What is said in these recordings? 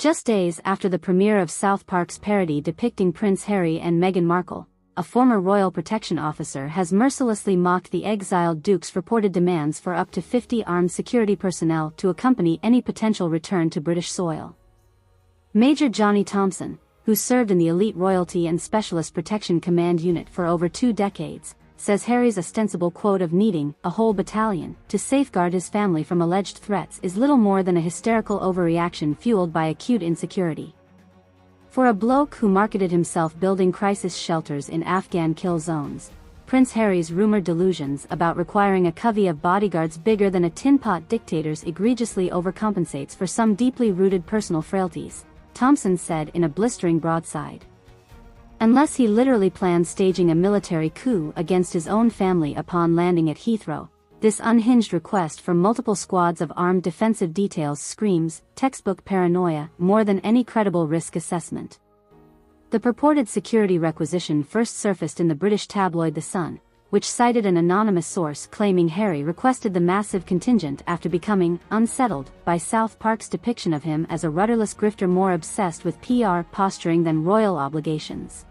Just days after the premiere of South Park's parody depicting Prince Harry and Meghan Markle, a former royal protection officer has mercilessly mocked the exiled Duke's reported demands for up to 50 armed security personnel to accompany any potential return to British soil. Major Johnny Thompson, who served in the elite royalty and specialist protection command unit for over 2 decades, says Harry's ostensible quote of needing a whole battalion to safeguard his family from alleged threats is little more than a hysterical overreaction fueled by acute insecurity. For a bloke who marketed himself building crisis shelters in Afghan kill zones, Prince Harry's rumored delusions about requiring a covey of bodyguards bigger than a tin pot dictator's egregiously overcompensates for some deeply rooted personal frailties, Thompson said in a blistering broadside. Unless he literally plans staging a military coup against his own family upon landing at Heathrow, this unhinged request for multiple squads of armed defensive details screams textbook paranoia more than any credible risk assessment. The purported security requisition first surfaced in the British tabloid The Sun, which cited an anonymous source claiming Harry requested the massive contingent after becoming unsettled by South Park's depiction of him as a rudderless grifter more obsessed with PR posturing than royal obligations.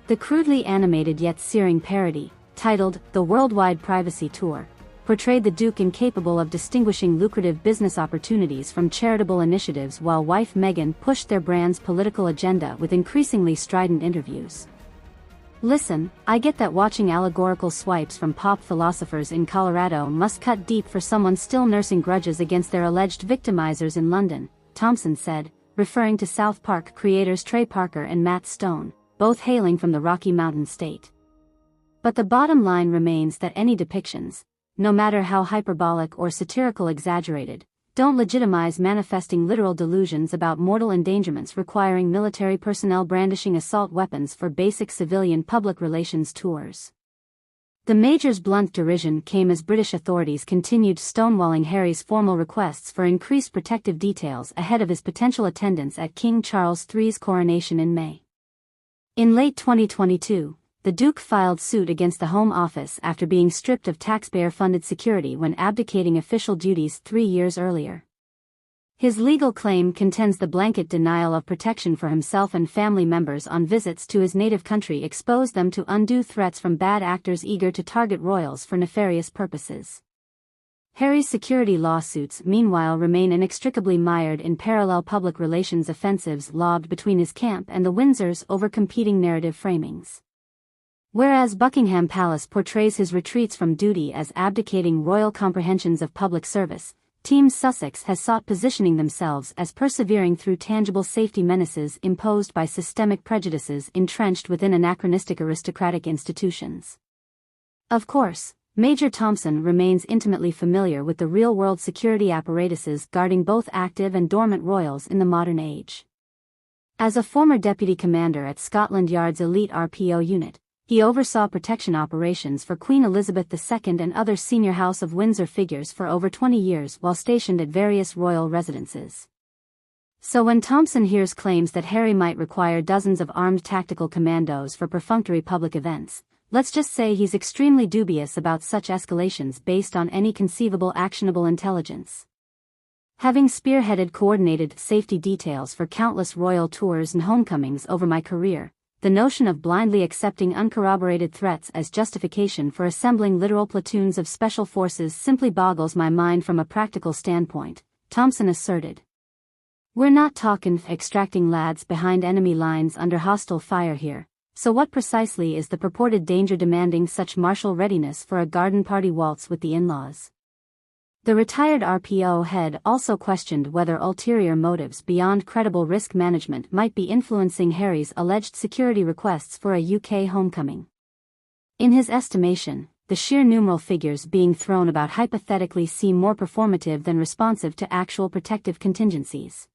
The crudely animated yet searing parody, titled The Worldwide Privacy Tour, portrayed the Duke incapable of distinguishing lucrative business opportunities from charitable initiatives while wife Meghan pushed their brand's political agenda with increasingly strident interviews. Listen, I get that watching allegorical swipes from pop philosophers in Colorado must cut deep for someone still nursing grudges against their alleged victimizers in London, Thompson said, referring to South Park creators Trey Parker and Matt Stone, both hailing from the Rocky Mountain state. But the bottom line remains that any depictions, no matter how hyperbolic or satirical exaggerated, don't legitimize manifesting literal delusions about mortal endangerments requiring military personnel brandishing assault weapons for basic civilian public relations tours. The Major's blunt derision came as British authorities continued stonewalling Harry's formal requests for increased protective details ahead of his potential attendance at King Charles III's coronation in May. In late 2022, the Duke filed suit against the Home Office after being stripped of taxpayer-funded security when abdicating official duties 3 years earlier. His legal claim contends the blanket denial of protection for himself and family members on visits to his native country exposed them to undue threats from bad actors eager to target royals for nefarious purposes. Harry's security lawsuits meanwhile remain inextricably mired in parallel public relations offensives lobbed between his camp and the Windsors over competing narrative framings. Whereas Buckingham Palace portrays his retreats from duty as abdicating royal comprehensions of public service, Team Sussex has sought positioning themselves as persevering through tangible safety menaces imposed by systemic prejudices entrenched within anachronistic aristocratic institutions. Of course, Major Thompson remains intimately familiar with the real-world security apparatuses guarding both active and dormant royals in the modern age. As a former deputy commander at Scotland Yard's elite RPO unit, he oversaw protection operations for Queen Elizabeth II and other senior House of Windsor figures for over 20 years while stationed at various royal residences. So when Thompson hears claims that Harry might require dozens of armed tactical commandos for perfunctory public events, let's just say he's extremely dubious about such escalations based on any conceivable actionable intelligence. Having spearheaded coordinated safety details for countless royal tours and homecomings over my career, the notion of blindly accepting uncorroborated threats as justification for assembling literal platoons of special forces simply boggles my mind from a practical standpoint, Thompson asserted. We're not talking extracting lads behind enemy lines under hostile fire here. So what precisely is the purported danger demanding such martial readiness for a garden party waltz with the in-laws? The retired RPO head also questioned whether ulterior motives beyond credible risk management might be influencing Harry's alleged security requests for a UK homecoming. In his estimation, the sheer numeral figures being thrown about hypothetically seem more performative than responsive to actual protective contingencies.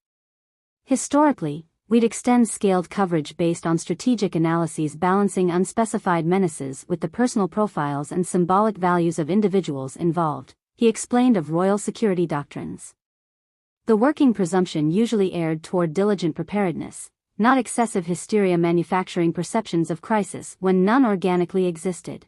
Historically, we'd extend scaled coverage based on strategic analyses balancing unspecified menaces with the personal profiles and symbolic values of individuals involved, he explained of royal security doctrines. The working presumption usually erred toward diligent preparedness, not excessive hysteria manufacturing perceptions of crisis when none organically existed.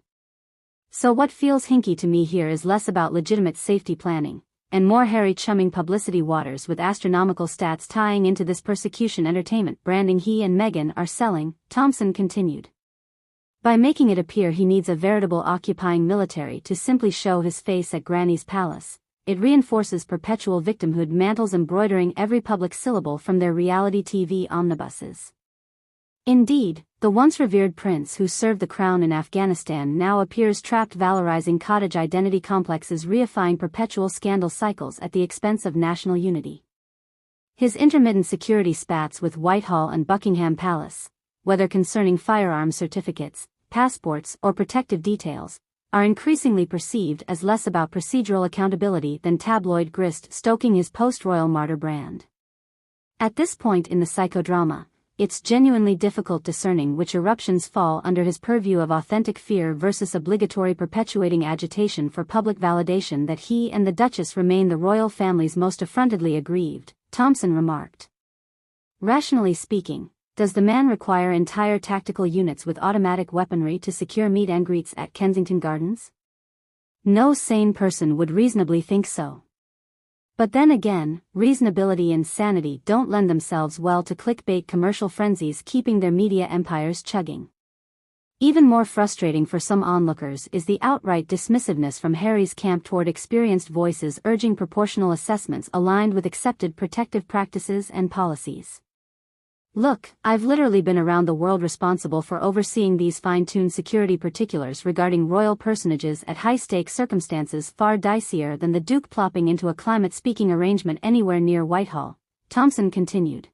So what feels hinky to me here is less about legitimate safety planning, and more Harry chumming publicity waters with astronomical stats tying into this persecution entertainment branding he and Meghan are selling, Thompson continued. By making it appear he needs a veritable occupying military to simply show his face at Granny's palace, it reinforces perpetual victimhood mantles embroidering every public syllable from their reality TV omnibuses. Indeed, the once revered prince who served the crown in Afghanistan now appears trapped valorizing cottage identity complexes reifying perpetual scandal cycles at the expense of national unity. His intermittent security spats with Whitehall and Buckingham Palace, whether concerning firearms certificates, passports or protective details, are increasingly perceived as less about procedural accountability than tabloid grist stoking his post-royal martyr brand. At this point in the psychodrama, it's genuinely difficult discerning which eruptions fall under his purview of authentic fear versus obligatory perpetuating agitation for public validation that he and the Duchess remain the royal family's most affrontedly aggrieved, Thompson remarked. Rationally speaking, does the man require entire tactical units with automatic weaponry to secure meet and greets at Kensington Gardens? No sane person would reasonably think so. But then again, reasonability and sanity don't lend themselves well to clickbait commercial frenzies keeping their media empires chugging. Even more frustrating for some onlookers is the outright dismissiveness from Harry's camp toward experienced voices urging proportional assessments aligned with accepted protective practices and policies. Look, I've literally been around the world responsible for overseeing these fine-tuned security particulars regarding royal personages at high-stakes circumstances far dicier than the Duke plopping into a climate-speaking arrangement anywhere near Whitehall, Thompson continued.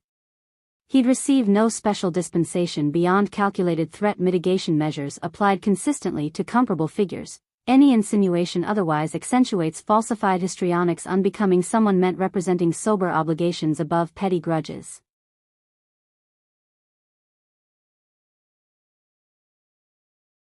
He'd receive no special dispensation beyond calculated threat mitigation measures applied consistently to comparable figures. Any insinuation otherwise accentuates falsified histrionics unbecoming someone meant representing sober obligations above petty grudges.